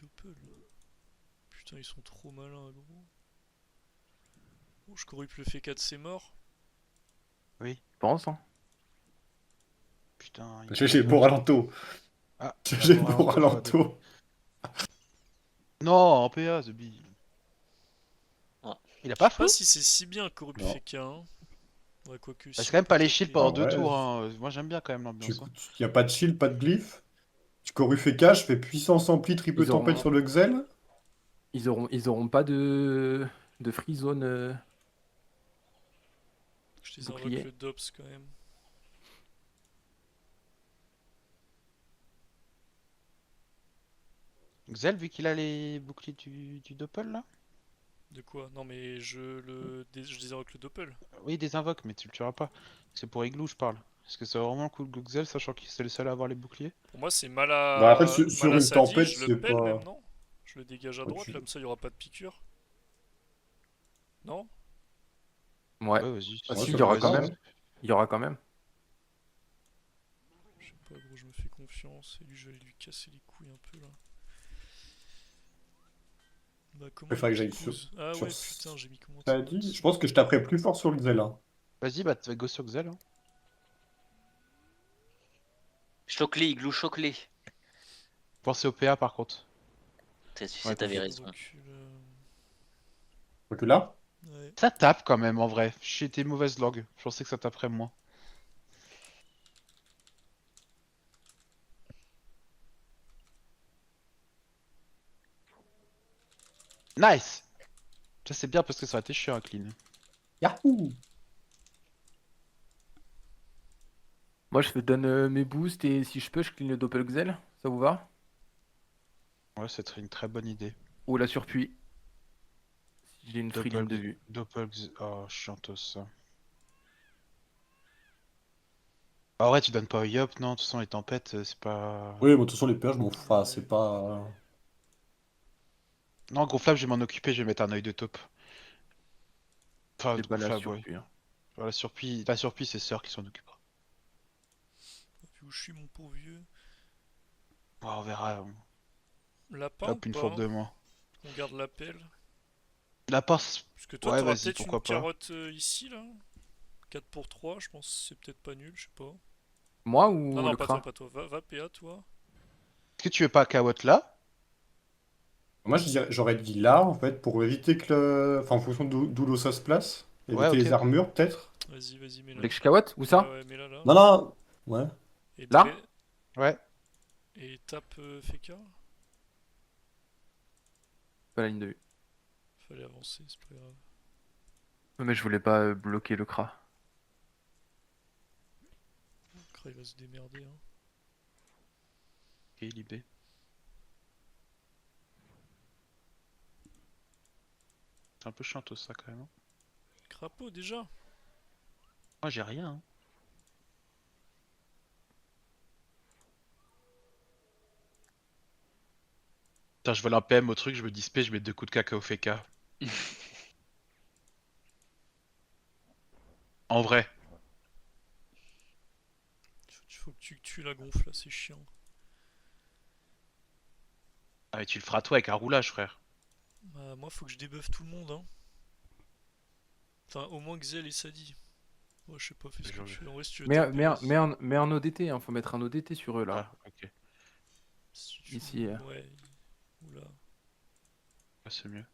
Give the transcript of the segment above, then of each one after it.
doppel. Putain, ils sont trop malins, gros. Oh, je corrupte le fait 4, c'est mort. Oui. Je pense, hein. Putain, GG, bon ralento. Ah, GG, bon bon ralento. Non, en PA, The Bee. Ah. Il a Je pas sais pas fou? si c'est si bien corrupte Non. fait 1. Hein. Ouais, quoique Bah, si c'est on quand même peut pas les shields taper. pendant Ah deux ouais. tours. Hein. Moi j'aime bien quand même l'ambiance. Hein. Y a pas de shield, pas de glyphe. Tu corps FK, je fais puissance ampli, triple Ils tempête auront, sur le Xel. ils auront pas de free zone Je les invoque bouclier. le Dops quand même. Xel, vu qu'il a les boucliers du Doppel là? De quoi? Non mais je les invoque le Doppel. Oui, des invoques, mais tu le tueras pas. C'est pour Igloo, je parle. Est-ce que c'est vraiment cool Xel, sachant que c'est le seul à avoir les boucliers? Pour moi c'est Bah après, sur Mala une Sadi, tempête, je le c'est pèle même, pas... non? Je le dégage à Ouais, droite, là, comme ça il y aura pas de piqûre. Non? Ouais. Ouais, vas-y. Ah Ouais, si, ça il y aura paraît quand bien. même. Il y aura quand même. Je sais pas gros, je me fais confiance. Et lui je vais lui casser les couilles un peu là. Bah comment Il il faudrait que j'aille sur... picouse? Ah sur ouais putain j'ai mis comment ça dit. Je pense que je taperai plus fort sur le Xel. Hein. Vas-y, bah go sur Xel. Hein. Chocli, Igloo Chocli. Pensez au PA par contre. Ouais, T'avais t'inquiète. raison. Donc là, Ouais. Ça tape quand même en vrai. J'étais mauvaise langue. Je pensais que ça taperait moins. Nice! Ça c'est bien parce que ça aurait été chiant à clean. Yahoo! Moi, je donne mes boosts et si je peux, je clean le Doppelxel. Ça vous va? Ouais, ça serait une très bonne idée. Ou la surpuis. Si j'ai une free ligne de Doppel... vue. Oh, chiantos ça. Ah, en vrai, tu donnes pas au Yop, non? De toute façon, les tempêtes, c'est pas... Oui, bon, de toute façon, les PA, je m'en fous. Enfin, c'est pas... Non, gonflable, je vais m'en occuper, je vais mettre un œil de taupe. Enfin, C'est pas la gonflable, ouais. surpuis. Hein. Enfin, la surpie, c'est Sœur qui s'en occupera. Puis où je suis mon pauvre vieux? Bon, on verra. Lapin ou Hop, une pas? fourbe de moins. On garde l'appel. La passe. Parce que toi Ouais, t'auras vas-y, peut-être une pourquoi pas. carotte ici là. 4 pour 3, je pense que c'est peut-être pas nul, je sais pas. Moi Non, ou non, le pas toi, Kra? pas toi. Va PA, toi. Est-ce que tu veux pas Kawot là? Moi, j'aurais dit là, en fait, pour éviter que le... Enfin, en fonction d'où l'eau se place. Ouais, Éviter ok, les ok. armures, peut-être. Vas-y, Vous mets-la. voulez que je cawotte? Où Ouais, ça? ouais, mets-la là. Non, non. Ouais. Et, Là? Ouais. et tape Feka. Pas la ligne de vue. Fallait avancer, c'est pas grave. Non, mais je voulais pas bloquer le Kra. Kra, il va se démerder. Hein. Ok, libé. C'est un peu chiantos ça quand même. Hein. Crapaud déjà. Moi, j'ai rien. Hein. Putain, je vole un PM au truc, je me dispe, je mets 2 coups de caca au Feka. En vrai. Faut que tu tues la gonfle là, c'est chiant. Ah, mais tu le feras toi avec un roulage, frère. Bah, moi, faut que je débuffe tout le monde. Hein. Enfin, au moins Xel et Sadi. Moi, je sais pas, fais ce que tu veux. En vrai, si tu veux Mais, taper, mais, vas-y. mais un ODT, hein. Faut mettre un ODT sur eux là. Ah, ok. Si tu Ici. veux, ouais. Oula. Ah, c'est mieux.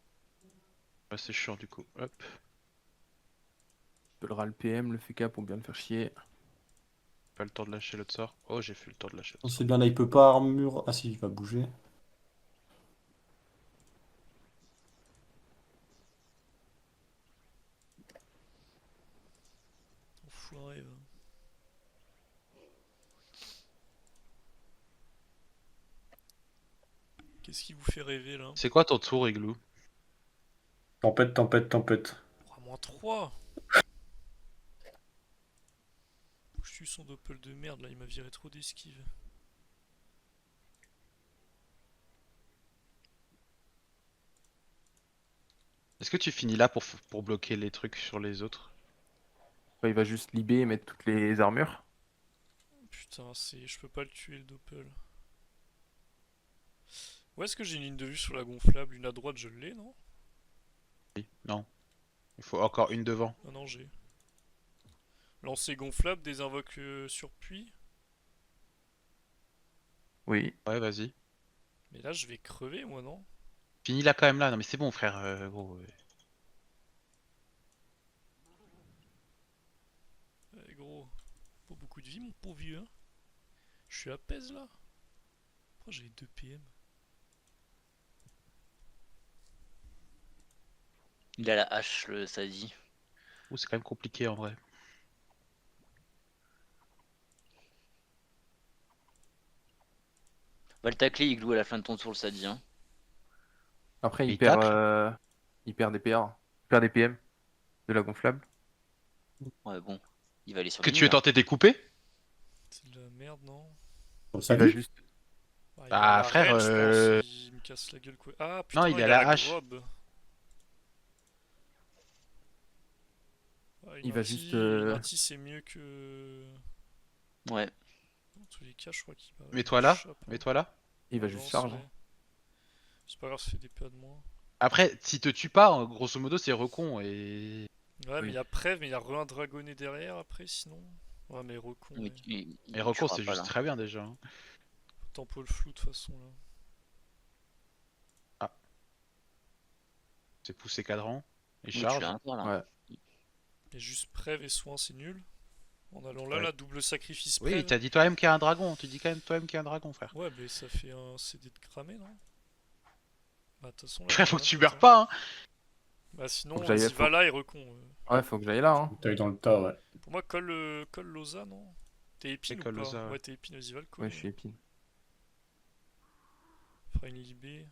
Ah, c'est chiant du coup. Hop. Je peux le ras le PM, le FK pour bien le faire chier. Pas le temps de lâcher l'autre sort. Oh, j'ai fait le temps de lâcher On l'autre sait sort. bien, là, il peut pas armure... Ah si, il va bouger. Enfoiré, va. Qu'est-ce qui vous fait rêver là? C'est quoi ton tour, Igloo? Tempête, tempête, tempête. Oh, moins 3. Je suis son doppel de merde là, il m'a viré trop d'esquive. Est-ce que tu finis là pour bloquer les trucs sur les autres? Enfin, il va juste libé et mettre toutes les armures. Putain, c'est. Je peux pas le tuer le doppel. Où est-ce que j'ai une ligne de vue sur la gonflable? Une à droite, je l'ai, non? Non. Il faut encore une devant. Ah non, j'ai. Lancer gonflable, désinvoque sur puits. Oui. Ouais, vas-y. Mais là, je vais crever, moi, non? Finis là quand même là. Non mais c'est bon frère, gros. Eh, gros, pas beaucoup de vie, mon pauvre vieux, hein. Je suis à pèse, là. Pourquoi j'ai 2 PM? Il a la hache, le Sadi. Ouh, c'est quand même compliqué en vrai. Va le tacler, Igloo, à la fin de ton tour, le Sadi. Hein. Après, Il il perd, tacle. il perd des PR. Il perd des PM de la gonflable. Ouais, bon. Il va aller sur Que les tu veux nuls, hein. tenter de découper? C'est de la merde, non? Sur le Il va Sadi. juste. Ah, il Bah, a la frère, reine, je pense. Il me casse la gueule, quoi. Ah, putain, Non, non, il a a la la hache. grobe. Ah, Il va juste, Une inti, c'est mieux que... Ouais. Dans tous les cas, je crois qu'il va... Mets-toi là. chape, hein. Mets-toi là. Il va Non, juste charge. ouais. C'est pas grave, ça fait des PA de moins. Après, s'il te tue pas, grosso modo, c'est recon et. Ouais, mais Oui. il y a Prève, mais il y a re un dragonné derrière après, sinon. Ouais, mais recon, Mais ouais. Et recon, tuera c'est pas, juste là. très bien déjà. Hein. Tempo le flou de toute façon, là. C'est pousser cadran. Et Oui, tu charge. l'as un tour, là. Ouais. Et juste Prève et soin, c'est nul. En allant là, Ouais. là, double sacrifice Oui, Prève. t'as dit toi-même qu'il y a un dragon. Tu dis quand même toi-même qu'il y a un dragon, frère. Ouais, mais ça fait un CD de cramé, non? Bah, de toute façon, là. Frère, t'as faut que rien tu d'autre, meurs hein. pas, hein. Bah, sinon, Faut que j'aille- vas-y, faut- va là et recon. Ouais, faut que j'aille là, hein. T'as eu dans le tas, ouais. Pour moi, colle Loza, non? T'es épine ou colle pas? Loza, ouais. Ouais, t'es épine, vas-y, va le Ouais, coller. je suis épine. Fera une libé.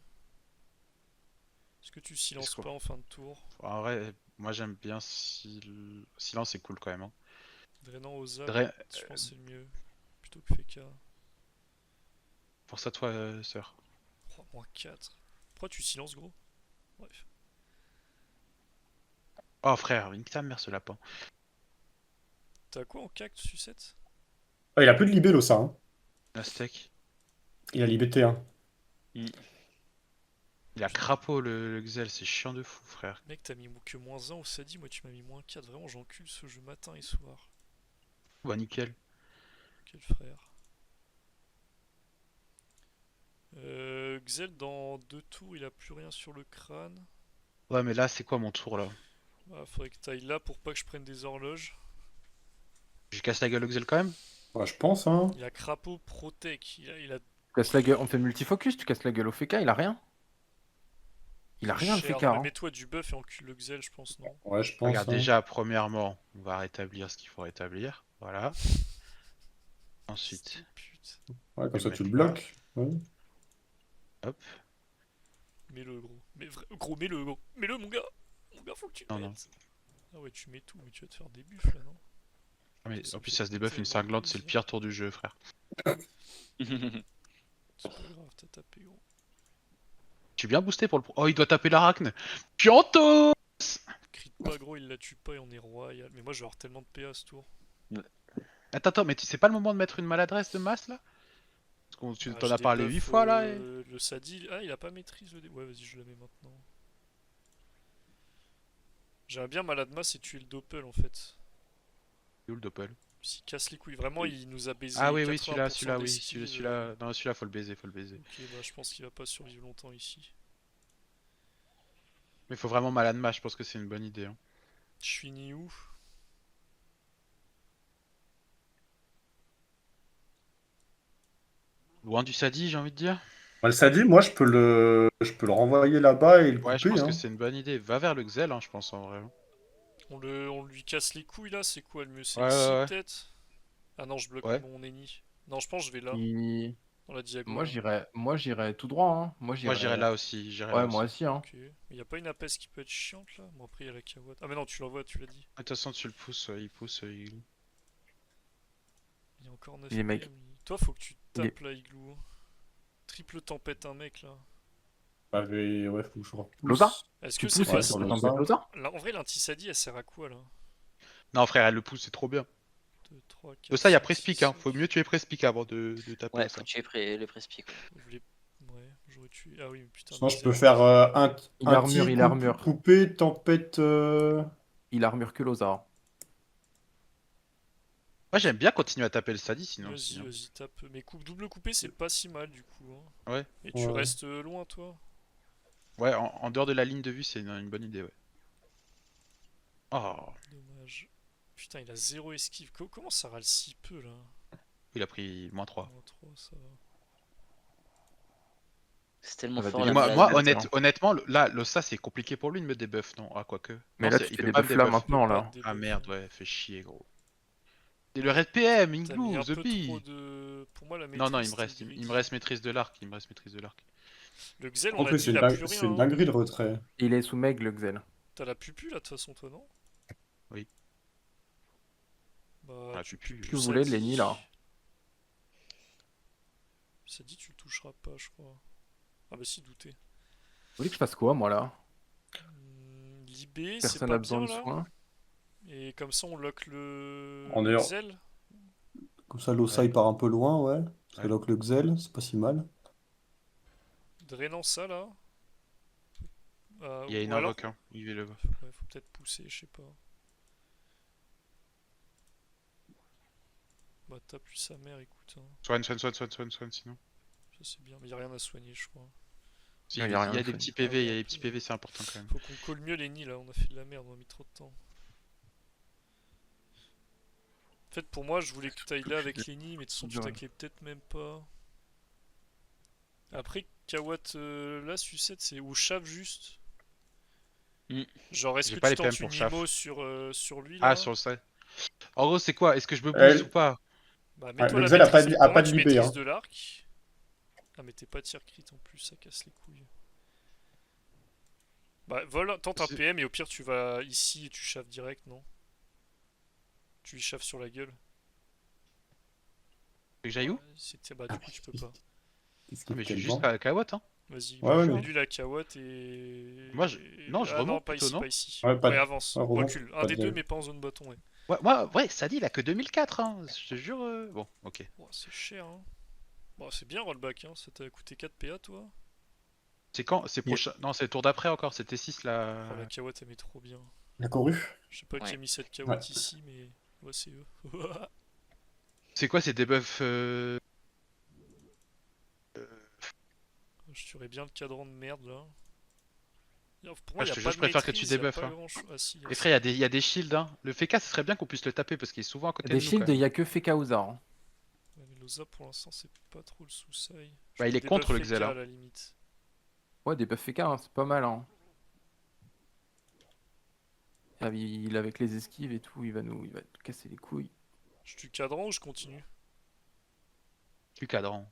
Est-ce que tu silences Est-ce qu'on- pas en fin de tour? En vrai, moi j'aime bien silence, c'est cool quand même. Hein. Drainant Oza, Dra- je pense que c'est le mieux. Plutôt que Feka. Pour ça, toi, sœur. Oh, moins 4. Pourquoi tu silences, gros? Bref. Oh frère, nique ta mère ce lapin. T'as quoi en cac, sucette? Ah, il a plus de libello, ça. Hein. La steak. Il a libé T1. Il a crapaud le Xel, c'est chiant de fou, frère. Mec, t'as mis que moins 1 au Sadi, moi tu m'as mis moins 4. Vraiment, j'encule ce jeu matin et soir. Bah nickel. Quel frère. Xel, dans 2 tours, il a plus rien sur le crâne. Ouais, mais là, c'est quoi mon tour là? Bah, faudrait que t'ailles là pour pas que je prenne des horloges. Je casse la gueule au Xel quand même? Ouais, je pense, hein. Il a crapaud protec. Il a Tu casses la gueule. On fait le multifocus, tu casses la gueule au FK, il a rien. Il a rien le cher. FK, Non, mais hein. mets-toi du buff et encule le Xel, je pense, non? Ouais, je pense. Regarde, hein. déjà, premièrement, on va rétablir ce qu'il faut rétablir. Voilà. Ensuite, Pute. Ouais, comme Je ça, vais tu le mettre là. bloques. Ouais. hop. Mets-le, gros. Mais gros, mets-le, gros. Mets-le, mon gars. Mon gars, faut que tu le Non, non. mettes. Ah ouais, tu mets tout, mais tu vas te faire des buffs là, non? Ah, mais Ça en me plus, fait ça se débuffe une tellement cinglante, c'est le plaisir. pire tour du jeu, frère. C'est pas grave, t'as tapé, gros. Je suis bien boosté pour le pro. Oh, il doit taper l'arachne. Pianto! Crie pas, gros, il la tue pas et on est royal. Mais moi, je vais avoir tellement de PA ce tour. Attends, mais c'est pas le moment de mettre une maladresse de masse là? Parce qu'on tu Ah, t'en je as parlé débuff, 8 fois là. Et... Le Sadi. Ah, il a pas maîtrise le dé. Ouais, vas-y, je le mets maintenant. J'aimerais bien malade masse et tuer le Doppel en fait. C'est où le doppel? S'il casse les couilles, vraiment, il nous a baisé. Ah oui, oui, 80% celui-là, oui. d'esquive, Celui-là, non, celui-là, faut le baiser, faut le baiser. Ok, bah je pense qu'il va pas survivre longtemps ici. Mais faut vraiment malade masse, je pense que c'est une bonne idée. Hein. Je suis ni où? Loin du Sadi, j'ai envie de dire. Ouais, le Sadi, moi, je peux le renvoyer là-bas et le Ouais, je couper. pense Hein. que c'est une bonne idée. Va vers le Xel, hein, je pense en vrai. On lui casse les couilles là, c'est quoi le mieux? C'est Ouais, ici ouais, ouais. peut-être? Ah non, je bloque Ouais. mon ennemi. Non, je pense que je vais là, Il- dans la diagonale. Moi j'irais tout droit, hein. Moi Moi, j'irais là aussi. J'irais Ouais, là moi aussi. aussi, hein. Ok. Mais y a pas une apès qui peut être chiante là? Bon, après y a la Kawad. Ah, mais non, tu l'envoies, tu l'as dit. De toute façon, tu le pousses, il pousse. Il y a encore 9 Il est mec. PM. Toi, faut que tu Il est- tapes là, Igloo. Hein. Triple tempête, un mec là. Ouais, faut que je repousse. Loza Est-ce Tu que c'est pousses pas. ouais, sur le tempête ça. Loza Là, en vrai, l'anti-Sadi, elle sert à quoi là? Non, frère, elle le pousse, c'est trop bien. 2, 3, 4. De ça, il y a Prespic, hein. Faut mieux tuer Prespic avant de taper Ouais, ça. faut tuer les presse-pieds. Je voulais. Ouais, j'aurais tué. Ah oui, mais putain. Sinon, je Gxel, peux en faire plus. Il un armure, petit il armure. coupé, tempête. Il armure que Lozar. Moi j'aime bien continuer à taper le Sadi sinon aussi. Vas-y, Hein. vas-y, tape. Mais double coupé, c'est pas si mal du coup. Hein. Ouais. Et tu Ouais. restes loin, toi. Ouais, en dehors de la ligne de vue, c'est une bonne idée, ouais. Oh, Dommage. Putain, il a 0 esquive. Comment ça râle si peu là? il a pris -3. Moins 3, ça va. C'est tellement va fort déjà la Moi, mal blase. se mettre, hein. honnêtement, là, l'Ossa c'est compliqué pour lui de me débuff, non? Ah, quoique. Mais Non, là, c'est- tu il fais peut des pas me buffs là débuff. maintenant, Pas là. de debuff, Ah merde, hein. ouais, fait chier, gros. C'est le Red PM, T'as mis Igloo, un The peu Bee. trop de. Pour moi, la Non, non, maîtrise. il me reste, il me reste maîtrise de l'arc, il me reste maîtrise de l'arc. Le Xel, on En a plus, dit, il a plus c'est rien. une Hein. dinguerie le retrait. Il est sous Meg, le Xel. T'as la pupu là, de toute façon, toi, non? Oui. Bah, Ah, tu pupu. pues Que vous voulez de Sadi. Lenny, là? Sadi, tu le toucheras pas, je crois. Ah bah si, douter. Vous voulez que je fasse quoi, moi, là? Libé, c'est Personne pas n'a besoin bien de là. soins. Et comme ça, on lock le En dehors. Xel. Comme ça, l'Ossa Ouais. il part un peu loin, ouais. Parce que Ouais. là, avec le Xel, c'est pas si mal. Drainant ça là. Il y a ou une alors, invoque, hein. Il est le ouais, faut peut-être pousser, je sais pas. Bah tape lui sa mère, écoute. Hein. Soigne, sinon. Ça c'est bien, mais y a rien à soigner, je crois. Si, Non, il y a rien y a à des soigner. petits PV, il y a Ah, des petits PV, c'est important quand même. Faut qu'on colle mieux les nids là, on a fait de la merde, on a mis trop de temps. En fait, pour moi, je voulais que tu ailles là avec les nids, mais de toute façon, tu Ouais. taclais peut-être même pas. Après, Kawat là, sucette, c'est ou Chav juste. Mm. Genre, est-ce J'ai que pas tu les PM tentes pour une Chav. IMO sur lui là? Ah, sur le site. En gros, c'est quoi? Est-ce que je me booste Elle- ou pas? Bah, Ouais, mets-toi le la Xel a pas maîtrise. de- a Pour pas moi, de tu libé, maîtrises hein. de l'arc. Ah, mais t'es pas tir crit en plus, ça casse les couilles. Bah, vol, tente un C'est- PM et au pire, tu vas ici et tu chaves direct, non? Tu lui chaves sur la gueule. Fait que j'aille où? Bah, du coup, tu peux pas. Qu'est-ce Ah, qu'il mais je fait suis le juste vent à Kawat, hein. Vas-y, Ouais, ouais, mets-lui la Kawat et. Moi, non, je Ah non, remonte pas plutôt, ici, non? pas ici. Ouais, pas de- avance. ouais, remonte, Recule. Un pas des de- deux, mais pas en zone bâton, ouais. Ouais, ça dit, il a que 2004, hein. Je te jure. Bon, ok. Oh, c'est cher, hein. Bon, c'est bien, rollback, hein. Ça t'a coûté 4 PA, toi? C'est quand? C'est prochain. Non, c'est le tour d'après encore, c'était 6 là. Oh, la Kawat, elle met trop bien. La couru. Je sais pas qui Ouais. a mis cette Kawat Ouais. ici, mais. Ouais, c'est eux. C'est quoi ces debuffs Je tuerais bien le cadran de merde là. Pour moi, Ah, y je a te pas jure, je de préfère que maîtrise, tu y a débuffes, pas hein. grand Ah si, y a Et ça. frère, il y a des shields, hein. Le FK, ce serait bien qu'on puisse le taper parce qu'il est souvent à côté Des de nous. shields, quand il même. y a que Feka Ozar. Hein. Ouais, mais Loza pour l'instant c'est pas trop le sous-side. Bah, il est contre le Xel, à hein. la limite. Ouais, des buffs Feka, hein, c'est pas mal. Hein. Ah, il avec les esquives et tout, il va nous casser les couilles. Je tue cadran ou je continue? Plus cadran.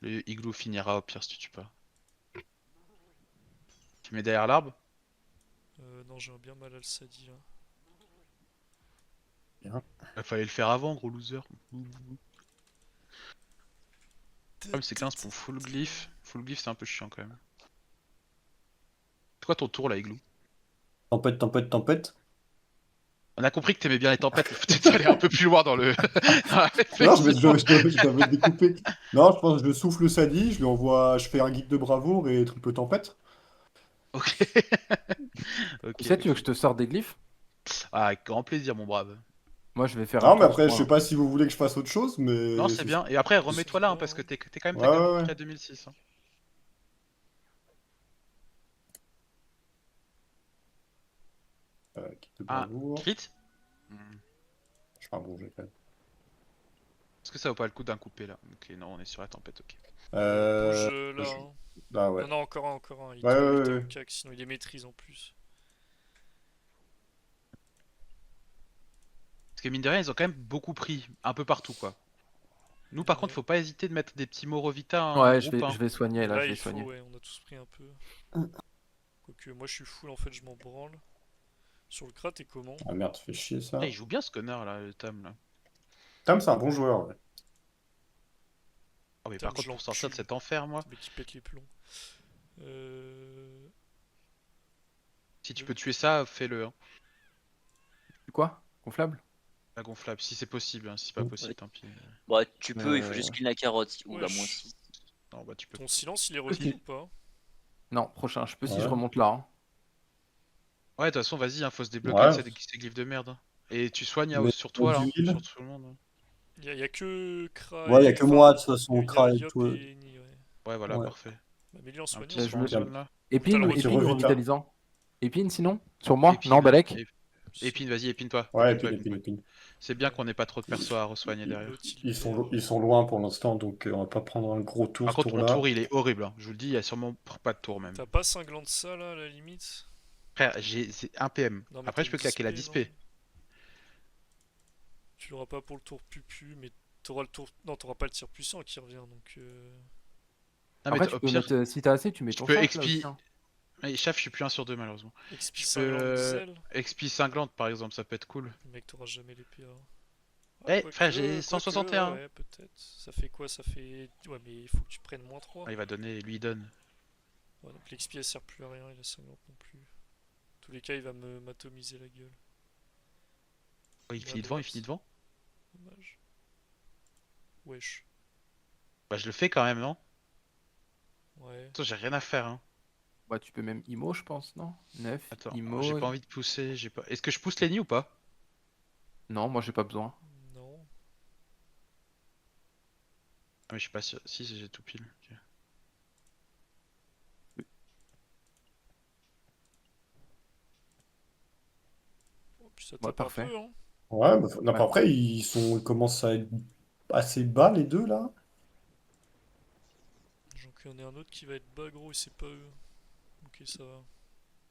Le igloo finira au pire si tu tues pas. Tu mets derrière l'arbre? Non, j'ai bien mal à le sadi là. Il fallait le faire avant, gros loser. Comme c'est 15 pour full glyph. Full glyph, c'est un peu chiant quand même. C'est quoi ton tour là, igloo? Tempête, tempête, tempête. On a compris que t'aimais bien les tempêtes, mais peut-être aller un peu plus loin dans le. dans la Non, réflexion. je t'avais découpé. Non, je pense que je souffle le Sadi, je lui envoie, je fais un guide de bravoure et triple tempête. Ok. Ok, Tu sais, tu veux ok. que je te sorte des glyphes? Ah, avec grand plaisir, mon brave. Moi, je vais faire Non, un mais tour, après, je crois. sais pas si vous voulez que je fasse autre chose, mais. Non, c'est bien. Et après, remets-toi là, hein, parce que t'es quand même Ouais, très ouais, près ouais. 2006. Hein. Guide de Ah, bravoure. crit? Je fais un bon jet quand même. Est-ce que ça vaut pas le coup d'un coupé là? Ok, non, on est sur la tempête, ok. Bouge là. je- Hein. Ah ouais. Non, non, encore un. Il Ouais, te ouais, en ouais. cac, sinon il est maîtrise en plus. Parce que mine de rien, ils ont quand même beaucoup pris, un peu partout quoi. Nous par Ouais. contre, faut pas hésiter de mettre des petits Morovita en Ouais, je groupe, vais, hein. je vais soigner là, Là, je vais il faut, soigner. ouais, on a tous pris un peu. Quoique, moi je suis full en fait, je m'en branle. Sur le crat, t'es comment? Ah merde, fait chier ça. Ah, il joue bien ce connard là, le Tam là. Tam, c'est un bon joueur. Ouais. Ah mais Tam, par contre, je pour sortir de l'encule. cet enfer, moi, Mais qui pète les plombs. si tu peux tuer ça, fais-le. Hein. Quoi? Gonflable? La gonflable, si c'est possible, hein. Si c'est pas possible, tant pis. Bah, tu peux, il faut Euh, juste clean la carotte. Ou bah, Wesh. moi aussi. Non, bah tu peux. Ton silence, il est revenu ou pas? Non, prochain, je peux si Ouais. je remonte là. Hein. Ouais, de toute façon, vas-y, hein, faut se débloquer Ouais. ces glyphes de merde. Hein. Et tu soignes Mais sur toi là, hein, d'huile. sur tout le monde. Hein. Y a que Kra Ouais, y a et- que enfin, moi, de toute façon, y a Kra et Yop tout. et Ni, ouais. Ouais, voilà, Ouais. parfait. Bah, mets-lui en Un soignant. petit je soin le- en zone là. Épine, T'as le épine revita. ou revitalisant? Épine sinon? Sur moi? Non, Balek? Épine, vas-y, épine-toi. Ouais, Épine-toi, épine, épine-toi. épine. C'est bien qu'on ait pas trop de persos à re-soigner derrière. L'autre, Ils perd. sont loin pour l'instant, donc on va pas prendre un gros tour Par ce contre, mon tour-là. tour il est horrible. Hein. Je vous le dis, il y a sûrement pas de tour même. T'as pas cinglant de ça là, à la limite? Frère, c'est 1 PM. Non, mais Après, t'as je peux une claquer la dispé, dispé. non? Tu l'auras pas pour le tour pupu, mais t'auras le tour. Non, t'auras pas le tir puissant qui revient donc. Non, mais Après, au tu peux pire, mettre, si t'as assez, tu mets je ton peux chef là expi. aussi. Hein. Mais chef, je suis plus 1 sur 2 malheureusement. XP Je cinglant de peux. zèle. Expi cinglante par exemple, ça peut être cool. Le mec, t'auras jamais les PA. Eh, quoique, frère, j'ai quoique, 161. Ouais, peut-être. Ça fait quoi? Ça fait. Ouais, mais il faut que tu prennes moins 3. Ah, il va donner, lui il donne. Ouais, donc l'XP elle sert plus à rien et la cinglante non plus. En tous les cas, il va me m'atomiser la gueule. Oh, il Il finit a devant, il droite. finit devant. Dommage. Wesh. Bah, je le fais quand même, non? Ouais. Attends, j'ai rien à faire, hein. Bah, tu peux même IMO, je pense, non? 9, Attends, IMO. j'ai pas envie de pousser, j'ai pas. Est-ce que je pousse les nids ou pas? Non, moi j'ai pas besoin. Non. Ah, mais je suis pas sûr. Si, j'ai tout pile. Ok. Oh, puis ça Ouais, tape un parfait. peu, hein. Ouais, bah, non, Ouais. après, ils commencent à être assez bas, les deux, là. J'en connais un autre qui va être bas gros et c'est pas eux. Ok, ça va.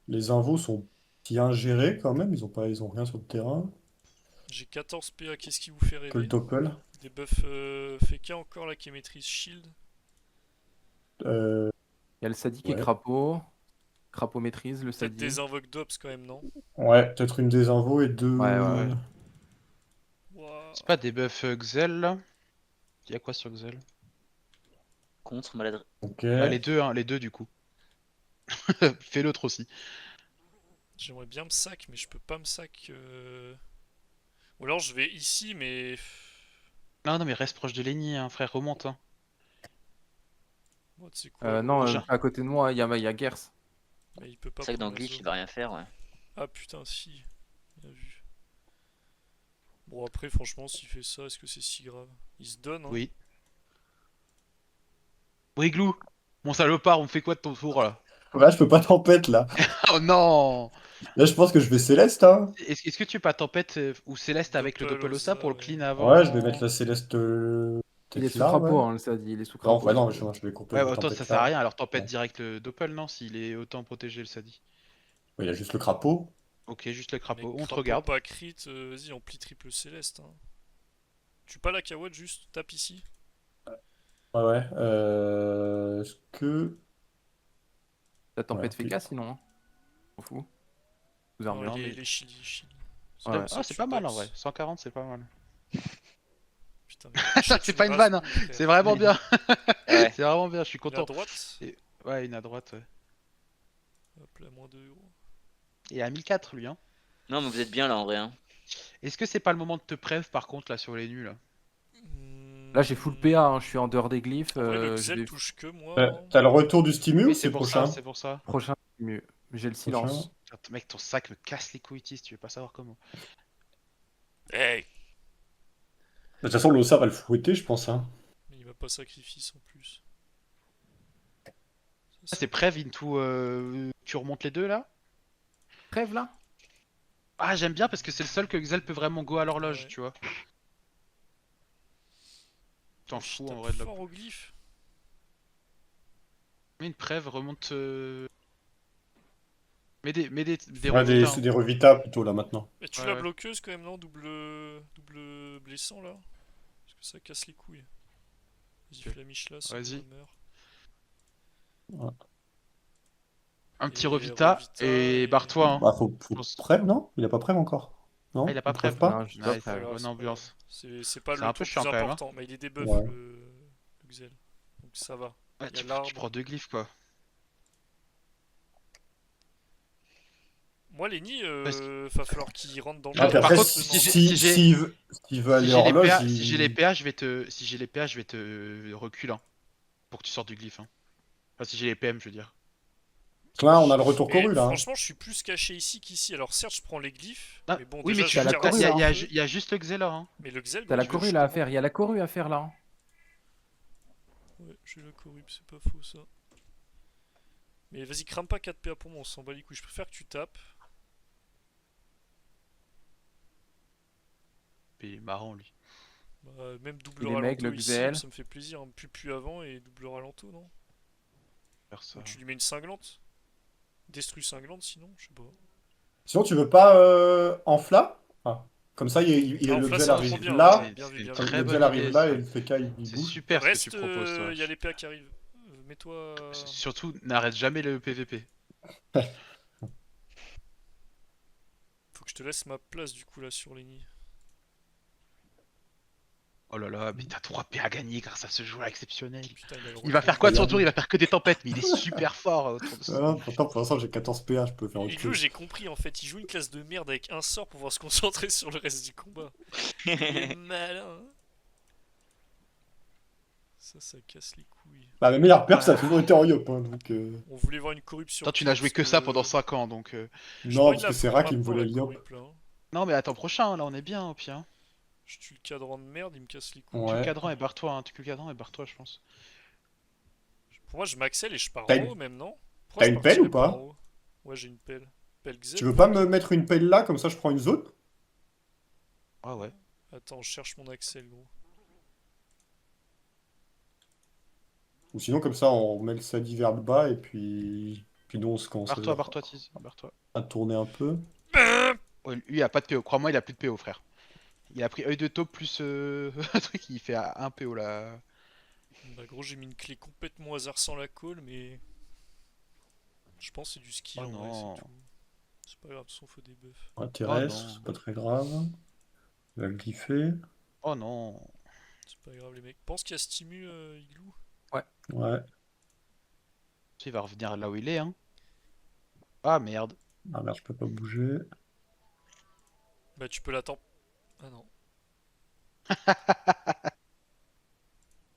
Les invos sont bien gérés, quand même. Ils ont rien sur le terrain. J'ai 14 PA, qu'est-ce qui vous fait Que le rêver? Topple. Des buffs Feka encore là qui maîtrise Shield. Euh, Il y a le Sadique Ouais. et Crapaud. Crapaud maîtrise le Peut-être Sadique. des invoques d'Ops quand même, non? ouais, peut-être une des invos et deux. Ouais, ouais. Ouah. C'est pas des buffs Xel là? Il y a quoi sur Xel? Contre maladresse. Ok. Bah, les deux du coup. Fais l'autre aussi. J'aimerais bien me sac, mais je peux pas me sac. Ou alors je vais ici, mais. Non, non, mais reste proche de Lenny, hein, frère, remonte. Hein. Moi, tu sais quoi? Non, Prochain. à côté de moi, il y a Gers. Mais il peut pas. C'est vrai que dans prendre la Glitch, il zone. va rien faire, ouais. Ah putain, si. Bien vu. Bon, après, franchement, s'il fait ça, est-ce que c'est si grave? Il se donne, hein. Oui. Briglou, mon salopard, on fait quoi de ton tour là? Là, je peux pas tempête, là. Oh non! Là, je pense que je vais Céleste, hein. Est-ce que tu pas tempête ou Céleste avec le Doppelossa pour le clean avant? Ouais, je vais mettre la Céleste. Il est sous là, Crapaud, ouais. hein, le Sadique. Il est sous Non, Crapaud. ouais, non, je vais couper Ouais, le autant tempête ça sert à là. rien, alors tempête Ouais. direct le Doppel, non? S'il est autant protégé le Sadi. Ouais, il y a juste le crapaud. Ok, juste le Mais crapaud, on te crapaud regarde. pas crit, vas-y, ampli triple céleste. Hein. Tu pas la Kawad, juste tape ici. Ouais, ouais. Est-ce que. La tempête Ouais, fait casse sinon. Hein. On s'en fout. Sous Non, armure. il mais- est Chili. Ouais. Ah, c'est pas mal en vrai, 140 c'est pas mal. Putain, mais achète C'est pas une race vanne, hein. boule, frère. C'est vraiment bien, Ouais. c'est vraiment bien, je suis Il est à content. droite. Ouais, une à droite, ouais. Hop là, moins 2 euros. Et à 1004 lui, hein. Non, mais vous êtes bien là en vrai. Hein. Est-ce que c'est pas le moment de te prév par contre là sur les nuls là? Là, j'ai full PA, hein, je suis en dehors des glyphes. En vrai, le je Xel vais- touche que moi. hein. T'as le retour du stimu Oui, ou c'est c'est pour prochain? ça, c'est pour ça. Prochain, c'est mieux. J'ai le silence. Prochain. Attends, mec, ton sac me casse les couilles, Tis, tu veux pas savoir comment. Hey, De toute façon, l'Ossa va le fouetter, je pense. Hein. mais il m'a pas sacrifice en plus. Ça, c'est prév into. Tu remontes les deux là? Crève là? Ah, j'aime bien parce que c'est le seul que Xel peut vraiment go à l'horloge, Ouais. tu vois. T'en Je fous en tape vrai de la. fort au glyphe. Mets une prév, remonte. Mets des Ouais, remontes, hein. des Revita plutôt là maintenant. Et tu Ouais, la ouais. bloqueuse quand même, non? Double blessant là? Parce que ça casse les couilles. Vas-y, Ok. Flamiche là, Vas-y. meurt. Un petit Et Revita Revita et et- barre-toi. Hein. Bah, faut pense- prêve, non? Il a pas prêve encore. Non? Ah, il a pas prêve prêve. pas? Non, je suis pas Nice, prêt. grave, bonne c'est pas ambiance. C'est pas C'est le un peu tour chiant plus quand même, hein. important, mais il est debuff Ouais. le Xel. Donc ça va. Ouais, Il y a tu l'arbre. prends deux glyphes quoi. Moi, Lenny, Parce va falloir qu'il rentre dans le Ah, puis Par après, contre, forcément. si j'ai- s'il veut aller Si j'ai les horloge, PA, il... si j'ai les PA, je vais te reculer. Hein. pour que tu sortes du glyphe. Hein. Enfin, si j'ai les PM, je veux dire. Là, on a le retour Mais couru là. Hein. franchement, je suis plus caché ici qu'ici. Alors certes, je prends les glyphes, Ah, mais bon, oui, déjà, mais je tu as la caresse coru, un hein. peu. il y a juste le Xela. Hein. Mais le Xel, T'as gros, la tu veux que corrue je là à te faire, il y a la corrue à faire là. Hein. Ouais, j'ai la corrupte, c'est pas faux ça. Mais vas-y, crame pas 4 PA pour moi, on s'en bat les couilles. Je préfère que tu tapes. Puis il est marrant, lui. Bah, même double Et les mecs, ralento le ici, Xel. ça me fait plaisir. Hein. Plus avant et double ralento, non? Faire ça. Ou tu lui mets une cinglante? Destru cinglante sinon, je sais pas. Sinon, tu veux pas enfla? Ah. Comme ça, Ah, le Enfla, Xel ça me prend arrive bien, là. ouais. Bien vu, bien Très vu. Le bonne Xel arrive idée, là ça. et le FK il C'est bouge. super ce que Reste, tu proposes, toi. il y a les PA qui arrivent. Mets-toi. Surtout, n'arrête jamais le PVP. Faut que je te laisse ma place du coup là sur les nids. Oh là là, mais t'as 3 PA à gagner grâce à ce joueur exceptionnel. Putain, il a le Il va retour. faire quoi de son tour? Il va faire que des tempêtes, mais il est super fort autour de ça. Ah, pourtant, pour l'instant, j'ai 14 PA, je peux faire autre Igloo, chose. j'ai compris en fait, il joue une classe de merde avec un sort pour pouvoir se concentrer sur le reste du combat. Il est malin. Hein. Ça casse les couilles. Bah, mes meilleurs perf, ça a toujours été en Yop. Hein, donc, On voulait voir une corruption. Toi, tu n'as joué que ça pendant 5 ans, donc... non, parce que c'est Ra qui me volait le Yop. Non, mais attends, prochain, là, on est bien, au pire. Hein. Je tue le cadran de merde, il me casse les couilles. Tu le Ouais. cadran et barre-toi, hein. Tu le cadran et barre-toi, je pense. Pour moi, je m'accèle et je pars T'as en une- haut même, non? Pourquoi t'as je une pelle partirais ou pas en haut Ouais, j'ai une pelle. Pelle Xel. Tu veux pas me mettre une pelle là, comme ça je prends une zone? Ah ouais. Attends, je cherche mon Axel, gros. Ou sinon, comme ça, on met le Sadi vers le bas et puis nous, on se commence Barre-toi, Tiz. Barre-toi. à tourner un peu. Ouais, lui, il a pas de PO. Crois-moi, il a plus de PO, frère. Il a pris œil de taupe plus un truc, il fait à 1 PO là. Bah, gros, j'ai mis une clé complètement au hasard sans la call, mais. Je pense que c'est du ski Oh en vrai, non. c'est tout. C'est pas grave, son faut des buffs. Intéresse, non. c'est pas très grave. Il va glypher. Oh non. C'est pas grave, les mecs. Pense qu'il y a Stimu, Igloo. Ouais. Il va revenir là où il est, hein. Ah merde. Ah merde, je peux pas bouger. Bah, tu peux l'attendre. Ah non.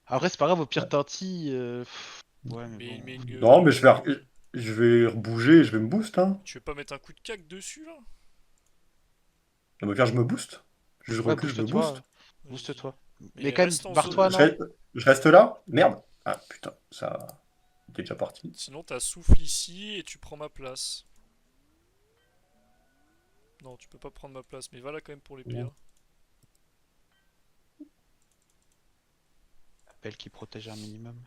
Après, c'est pas grave, au pire, Tanti. Ouais, mais bon. Non, mais je vais rebouger et je vais me boost. Hein. Tu veux pas mettre un coup de cac dessus là Non, mais faire, je me boost. Je Ouais, recule, je me booste-toi. boost. Booste-toi. Mais Mais quand même, reste en barre-toi, zone. non? Je reste là? Merde. Ah putain, ça. T'es déjà parti. Sinon, t'as souffle ici et tu prends ma place. Non, tu peux pas prendre ma place, mais va là quand même pour les PA. Non. Appel qui protège un minimum.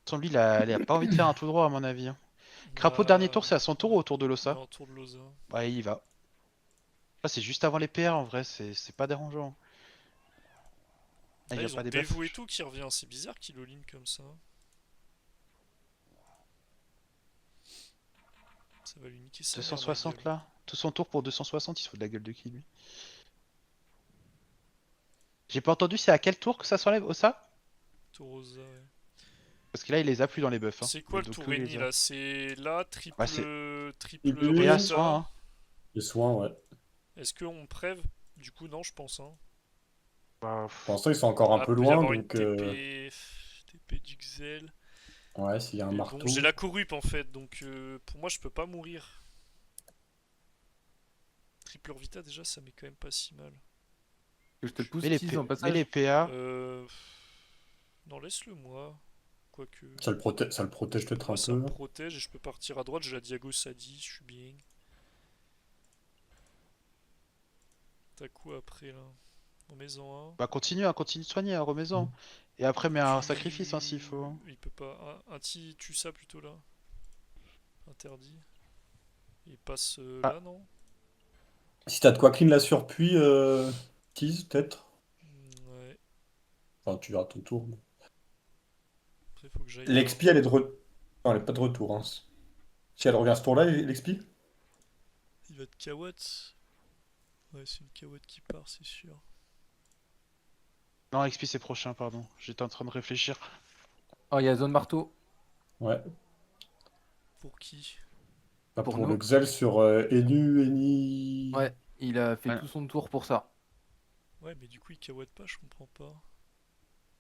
Sans lui, il a pas envie de faire un tout droit, à mon avis. Hein. Crapaud, Bah, dernier tour, c'est à son tour ou autour de l'Ossa? non, tour de Losa. Ouais, il y va. Là, c'est juste avant les PR, en vrai, c'est pas dérangeant. Ah, Là, il y a ils pas ont des buffs. dévoué tout qui revient. C'est bizarre qu'il all-in comme ça. Ça va lui niquer sa mère, la 260 gueule. là. Tout son tour pour 260, il se fout de la gueule de qui, lui? J'ai pas entendu, c'est à quel tour que ça s'enlève, Ossa? Tour Rosa, ouais. Parce que là, il les a plus dans les buffs. Hein. C'est quoi Mais le donc, tour lui, il ennemi les a. là? C'est là, triple. Ouais, c'est- Triple. Et puis, PA Rosa. soin, hein. Les soins, ouais. Est-ce qu'on prève? Du coup, non, je pense. Hein. Bah, Pour l'instant, ils sont encore un Ah, peu peut y loin, avoir une donc. TP. TP du Xel. Ouais, s'il y a un Mais marteau. bon, j'ai la corrupe en fait, donc pour moi, je peux pas mourir. Triple Orvita, déjà, ça m'est quand même pas si mal. Que je te pousse mais les, Tiz en mais passage. les PA. Non, laisse-le moi. Quoique. Ça le protège peut-être Moi, un ça peu. me protège et je peux partir à droite. J'ai la Diago Sadi, je suis bien. T'as quoi après là? Remets-en un. Bah, continue de soigner, hein, remets-en. Et après, mets un sacrifice hein, s'il faut. Hein. Il peut pas. Un petit tue ça plutôt là. Interdit. Il passe là, non? Si t'as de quoi clean la surpuis, tease, peut-être. Ouais. Enfin, tu verras ton tour. Après, faut que j'aille. L'XP, elle est de retour. Non, elle est pas de retour. Hein. Si elle revient ce tour-là, l'XP? Il va de Kawat. Ouais, c'est une Kawat qui part, c'est sûr. Non, XP c'est prochain, pardon. J'étais en train de réfléchir. Oh, il y a zone marteau. Ouais. Pour qui? Pas Pour pour nous. le Xel sur Eni. Ouais, il a fait Ouais. tout son tour pour ça. Ouais, mais du coup, il Kawat pas, je comprends pas.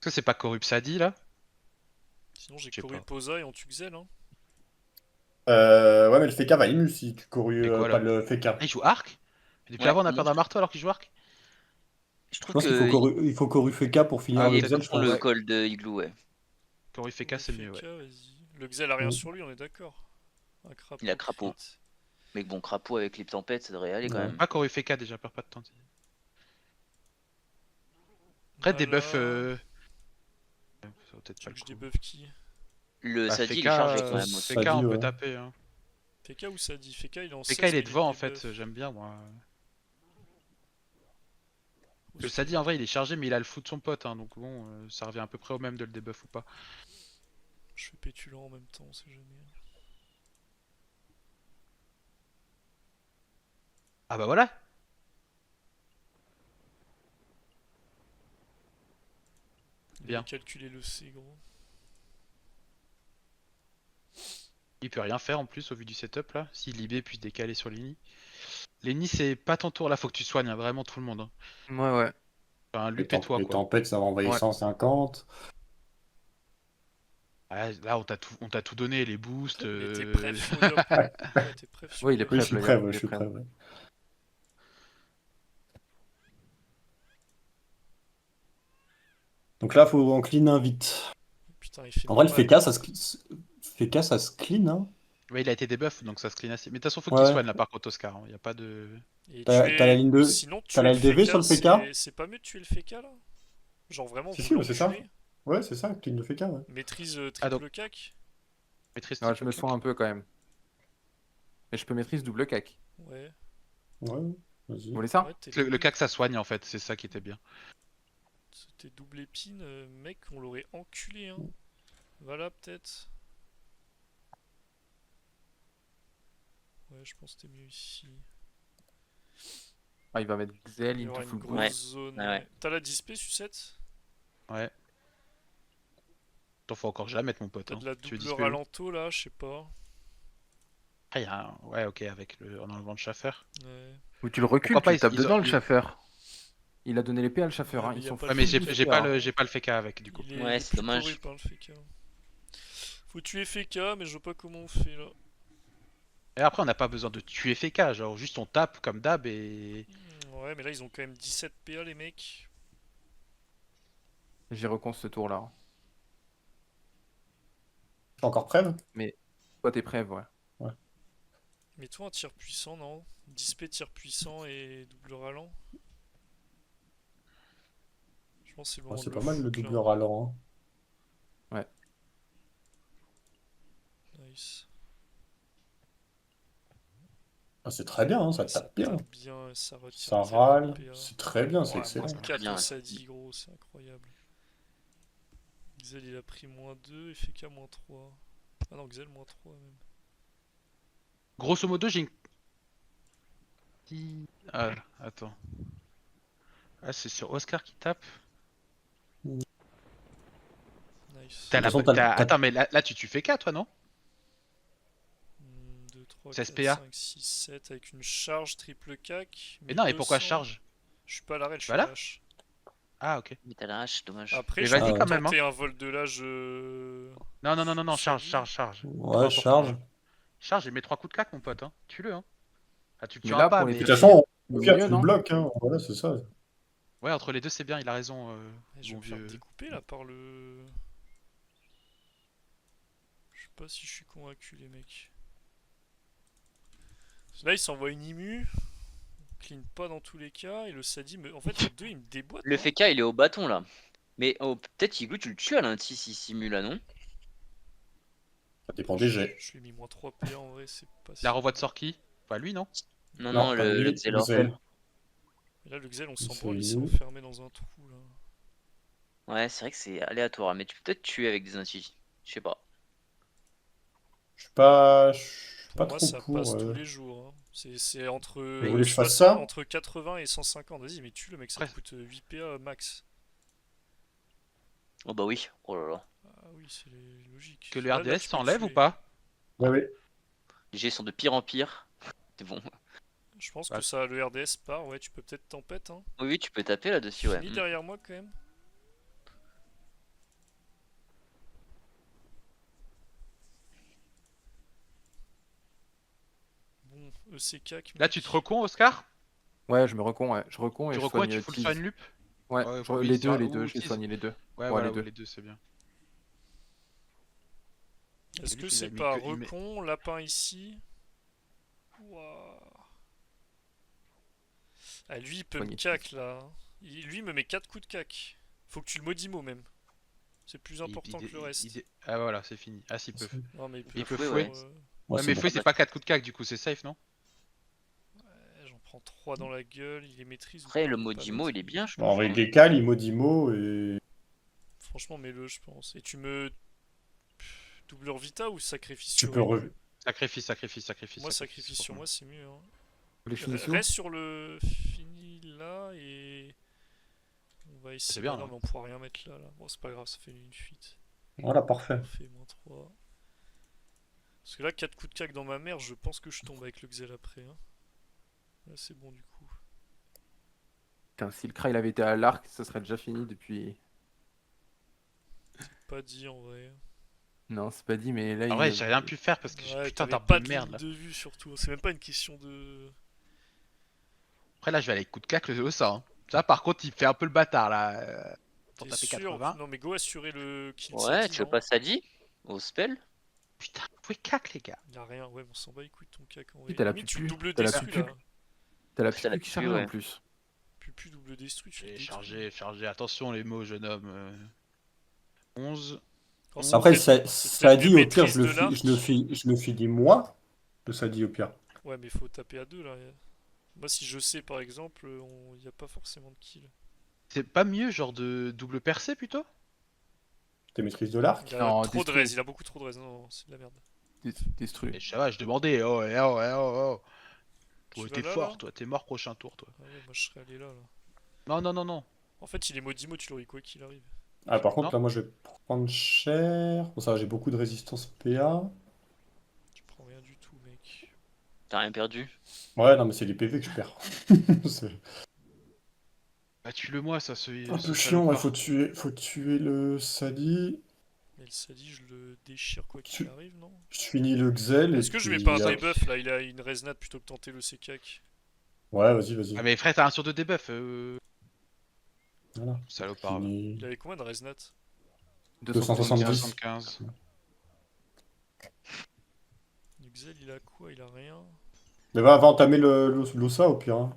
que c'est pas Corrupsadi là? Sinon j'ai Je sais Coru pas. Posa et on tue Xel. Hein. Ouais, mais le Feka va ému si tu couru C'est quoi pas là? le Ah, Feka. il joue Arc? Depuis Ouais, avant on a moi perdu un marteau alors qu'il joue Arc? je Je trouve pense qu'il faut que il faut couru Feka pour finir Ah le oui, Xel, d'accord. je pour pense. le Ouais. call de Igloo, ouais. Corrupfeka c'est mieux, ouais. Vas-y. Le Xel a rien Mm. sur lui, on est d'accord. Un crapaud. Il a crapaud. crit. Mais bon, crapaud avec Lip Tempête, ça devrait aller quand Ouais. même. Ah, Corrupfeka déjà, perds pas de temps. Après, debuff. Voilà. Ça vaut peut-être Tu pas veux le que je coup. débuffe qui? Le Bah, Sadi, il est chargé Feka, quand même aussi. Feka, on Sadi, peut ouais. taper. Hein. Feka ou Sadi? Feka il est en Feka, 16, il est mais devant en debuff. fait, j'aime bien moi. Ou Le c'est- Sadi en vrai il est chargé, mais il a le fou de son pote, hein, donc bon, ça revient à peu près au même de le debuff ou pas. Je fais pétulant en même temps, on sait jamais. Ah bah voilà! Il Bien. a calculé le C, gros. Il peut rien faire en plus au vu du setup là, si Libé puisse décaler sur Lenny. Lenny c'est pas ton tour là, faut que tu soignes hein, vraiment tout le monde. Hein. Ouais. Enfin, Lup et toi Les quoi. tempêtes, ça va envoyer Ouais. 150. Ah, là on t'a tout donné, les boosts. Mais t'es prêt sur Yop. Ouais, t'es prêt sur Oui, il est Yop. Oui, prêt. je suis le prêt, gars, ouais, il je est suis prêt. prêt. Ouais. Donc là, faut en clean un vite. Putain, il fait En vrai, le mal. Feka, ça se clean, hein. Ouais, il a été debuff donc ça se clean assez. Mais de toute façon faut qu'il Ouais. soigne là par contre Oscar, hein. Y a pas de. Et T'as la ligne de- Sinon, t'as tuer la le LDV Feka, sur le Feka c'est pas mieux de tuer le Feka là? Genre vraiment, Si, vous si, mais c'est ça. l'enculez. Ouais, c'est ça, clean de Feka, ouais. Maîtrise Ah, triple donc. cac? Maîtrise Ouais, je triple me cac. soins un peu quand même. Mais je peux maîtrise double cac. Ouais. Ouais, vas-y. Vous voulez ça? Ouais, t'es Le double- cac ça soigne en fait, c'est ça qui était bien. C'était double épine, mec, on l'aurait enculé, hein. Voilà, peut-être. Ouais, je pense que c'était mieux ici. Ah, il va mettre Xel, Il y il aura te une fout grosse Ouais. zone. Ouais, ouais. T'as la dispé, Sucette? Ouais. T'en faut encore jamais mettre mon pote. T'as Hein. de la Tu veux double disper où? ralento là, je sais pas. Après, y a un... Ouais, ok, avec le... en enlevant le chaffer. Ouais. Ou tu le recules, Pourquoi pas, tu le tapes ils ont- dedans le ils- chaffeur. Il a donné l'épée à le chaffeur, Ouais, hein. mais Ils y a sont pas Ouais, le mais fou, j'ai pas hein. le FK avec du coup. Il est, Ouais, il est c'est plus dommage. corrupte, hein, le FK. Faut tuer FK, mais je vois pas comment on fait là. Et après, on n'a pas besoin de tuer FK, genre juste on tape comme d'hab et. Ouais, mais là ils ont quand même 17 PA les mecs. J'y recon ce tour là. T'es encore prêt? Toi, t'es prêt, ouais. Mets-toi un tir puissant, non? Dispé tir puissant et double ralent. Je pense que c'est le Ouais, moment c'est de pas le mal le foutre, double là. ralent. Hein. Nice. Ah, c'est très bien, hein, ça Ça tape bien. tape bien, ça retient Ça direct râle. le PA. C'est très bien, c'est Ouais, excellent. moins 4 Bien, au ouais. Sadi, gros, c'est incroyable. Xel il a pris -2 et FK -3. Ah non, Xel -3 même. Grosso modo, j'ai une. Ah, attends. Ah, c'est sur Oscar qui tape. Nice. T'as De la... toute façon, t'as- Attends, mais là tu tues FK toi, non? 2, 3, C'est 4, SPA. 5, 6, 7 avec une charge triple cac. Mais non, et pourquoi 1200. charge? Je suis pas à l'arrêt, je suis Voilà. à l'âge. Ah, ok. Mais t'as la hache, dommage. Après, Mais je vas-y peux quand même, tenter un vol de l'âge. Non, sur charge. lui. Ouais, Trop charge. important. Charge et mets 3 coups de claque, mon pote, hein. Tue-le, hein. Ah, tu le Mais tueras là, pas, pour les mais. De toute façon, au Le pire, mieux, tu le non? bloques, hein. Voilà, c'est ça. Ouais, entre les deux, c'est bien, il a raison. Je vais Bon me faire vieux. découper là par le. Je sais pas si je suis convaincu, les mecs. Là, il s'envoie une immu. Clean pas dans tous les cas. Et le Sadi, en fait, les deux, ils me déboîtent. Le non FK, il est au bâton là. Mais oh, peut-être Igloo, tu le tues à l'anti s'il simule là, non? Ça dépend des jets. Je lui ai mis -3 PA en vrai, c'est pas si. La renvoie de Sorki. Pas lui, non? Non, Non, non, pas lui, le Xelor. Xel. Et là, le Xel, on C'est s'en branle, il s'est où enfermé dans un trou là. Ouais, c'est vrai que c'est aléatoire, mais tu peux peut-être tuer avec des anti. Je sais pas. Je suis pas Pour moi, trop ça pour. passe tous les jours. Hein. C'est entre. Vous voulez que je fasse fasse ça entre 80 et 150. Vas-y, mais tue le mec, ça Après- coûte 8 PA max. Oh bah oui, oh là là. Ah oui, c'est logique. Que le Là, RDS tu peux s'enlève ou tuer. pas? Ouais, oui. Les jets sont de pire en pire. C'est bon. Je pense Bah, que ça, le RDS part. Ouais, tu peux peut-être tempête. Hein. Oui, oui, tu peux taper là-dessus, ouais. Finis derrière moi quand même. EC4. Là, tu te recons, Oscar? Ouais, je me recon, ouais. Je recon et Tu je recons et soigne tu full tease. soigne Lup? Ouais, Ouais, je- oui, les c'est deux, vrai. les deux, Ou je les tease. soigne les deux. Ouais, Ouais, voilà, les deux. les deux, c'est bien. Est-ce Lup, que il a c'est mis pas que- il met- recon, lapin ici? Ouah. Ah, lui, il peut me Soigner cac là. Hein. Lui, il me met 4 coups de cac. Faut que tu le maudimo même. C'est plus important que le reste. Ah, voilà, c'est fini. Ah, s'il peut. Non, mais il peut Il peut fouet, fouet. ouais. Moi, Ouais, c'est mais bon. fouet, c'est pas 4 coups de cac, du coup, c'est safe, non? J'en prends 3 dans la gueule, il les maîtrise ou Après, pas, le il est pas Modimo, il est maîtrisé. bien, je Bon, en trouve. vrai, il Hein. décale, il Modimo et. Franchement, mets-le, je pense. Et tu me. Doubleur Vita ou sacrifice Tu sur peux lui re... Sacrifice, sacrifice, sacrifice. Moi, sacrifice sur franchement. moi, c'est mieux. Hein. Les finissous. Reste sur le fini là et. On va essayer. C'est bien, Ah non, hein. mais on pourra rien mettre là. Bon, c'est pas grave, ça fait une fuite. Voilà, parfait. Parfait, moins 3. Parce que là, 4 coups de cac dans ma mère, je pense que je tombe avec le Xel après. Hein. Là, c'est bon du coup. Putain, si le Kra il avait été à l'arc, ça serait déjà fini depuis. Pas dit en vrai. Non, c'est pas dit, mais là En il. vrai, j'ai rien pu faire parce que Ouais, putain t'avais d'arbre pas de de merde ligne là. de vue surtout. C'est même pas une question de. Après, là, je vais aller coup de claque le Ossa. Hein. Ça, par contre, il fait un peu le bâtard là. Pour T'es taper sûr? 80. Non, mais go assurer le kill Ouais, Sadi, tu veux non pas Sadi au spell? Putain, vous pouvez cac, les gars. Il a rien, ouais, mais on s'en bat les couilles de ton cac en vrai. Oui, t'as la Limite, tu pupu, le double t'as la destru pupu. là. T'as la T'as la pupu qui pupu, charge ouais. en plus. Pupu double destru, tu le Et détruis. chargé, chargé. Attention, les mots, jeune homme. 11. Oh, c'est Après, peut-être- ça, c'est ça peut-être dit, mieux au pire, maîtrise de l'arc. je le finis moi. De ça dit, au pire. Ouais, mais faut taper à 2 là. Moi, si je sais par exemple, il n'y a pas forcément de kill. C'est pas mieux, genre de double percée plutôt? T'es maîtrise de l'arc. Il a Non, trop de destru. raise, il a beaucoup trop de raise. Non, non, c'est de la merde. Destru. Et ça va, je demandais. Oh, oh, oh, oh. Tu Toi, vas t'es là, fort, là toi. T'es mort prochain tour, toi. Ah ouais, moi je serais allé là, là. Non, non, non, non. En fait, il est Modimo, tu l'aurais quoi qu'il arrive. Ah, par contre, Non. là, moi, je vais prendre cher. Bon, ça va, j'ai beaucoup de résistance PA. Tu prends rien du tout, mec. T'as rien perdu. Ouais, non, mais c'est les PV que je perds. C'est Bah, tue-le moi, ça, ce un ce peu chiant, ouais, salopard. faut tuer le Sadi. Mais le Sadi, je le déchire quoi qu'il Tu- arrive, non? Je finis le Xel et Est-ce que je mets puis... pas un debuff là? Il a une resnat plutôt que tenter le C-Cac. Ouais, vas-y, vas-y. Ah, mais frère, t'as un sur 2 debuff. Voilà. Salopard. là. Finis. Il avait combien de resnat? 270. 75. Nuxel, il a quoi? Il a rien. Mais va entamer l'Ossa au pire. Hein.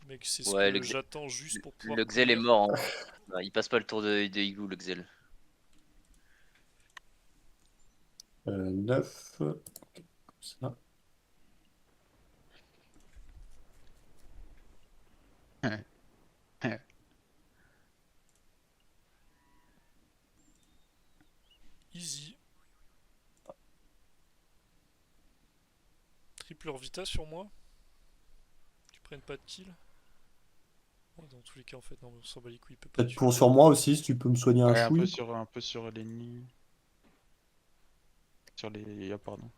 Mec, c'est ce Ouais, que le Xe- j'attends juste pour pouvoir. Le Xel est courir. mort. Hein. Ouais, il passe pas le tour de Igloo, le Xel. 9. Comme ça. Easy. Triple Vita sur moi. Tu prennes pas de kill. Ouais, dans tous les cas, en fait, non, mais on s'en bat les couilles, il peut pas Peut-être tuer. pour sur moi aussi, si tu peux me soigner un Ouais, un chouille. peu sur les nids. Sur les. Ah, pardon.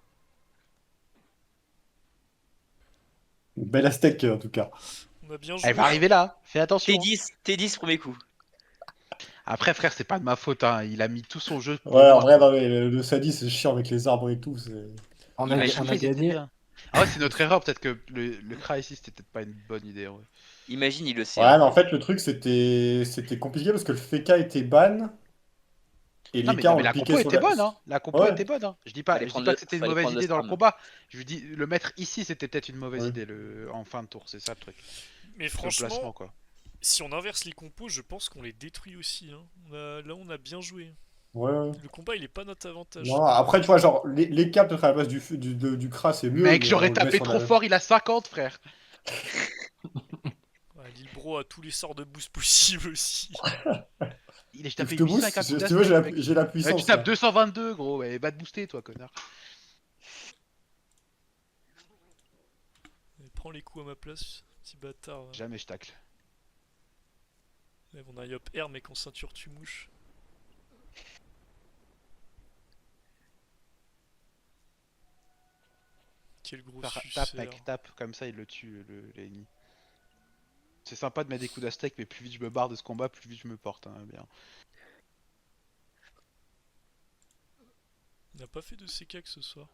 Belle Aztèque en tout cas. On a bien joué. Elle va arriver là, fais attention. T10 premier coup. Après, frère, c'est pas de ma faute, hein. Il a mis tout son jeu. pour Ouais, en moi, vrai, quoi. non, mais le Sadi c'est chiant avec les arbres et tout. On Mais a, à chaque on fois, a ils étaient gagné. bien. Ah ouais, c'est notre erreur, peut-être que le Kra ici, c'était peut-être pas une bonne idée. Ouais. Imagine, il le sait. Ouais, hein. mais en fait, le truc c'était compliqué parce que le Feka était ban et Non, les mais, cas non, on mais le la piquait compo sur était la. bonne, hein. La compo Ouais. était bonne, hein. Je dis Fallait pas prendre que le- c'était une fallait mauvaise prendre le idée dans le Stram. combat. Je lui dis, le mettre ici, c'était peut-être une mauvaise Ouais. idée en fin de tour, c'est ça le truc. Mais Sur le placement, franchement, quoi. si on inverse les compos, je pense qu'on les détruit aussi. Hein. Là, on a bien joué. Ouais, ouais. Le combat, il est pas notre avantage. Non, après, tu vois, genre, les caps peut-être à la place du Kra, c'est mieux. Mec, mais j'aurais on le met tapé sur trop la- fort, il a 50, frère. Ouais, Lilbro a tous les sorts de boost possibles aussi. J'ai Tu tapé te 800 boost, avec un si coup tu veux, d'aspect, mec. j'ai la Ouais, puissance. tu tapes là. 222, gros, ouais, va te booster, toi, connard. Mais prends les coups à ma place, petit bâtard. Ouais. Jamais je tacle. Ouais, on a Yop R, mec en ceinture tu mouches. Quel gros Tape, suceur. mec, tape, comme ça il le tue, l'ennemi. C'est sympa de mettre des coups d'aztèque, mais plus vite je me barre de ce combat, plus vite je me porte, hein, bien. On n'a pas fait de CK ce soir.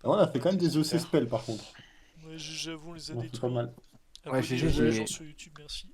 Ah, on a fait quand même des EC Super. spells par contre. Ouais, GG, on les a On fait pas détruits. mal. Abonnez-vous GG, aux j'ai- gens sur YouTube, merci.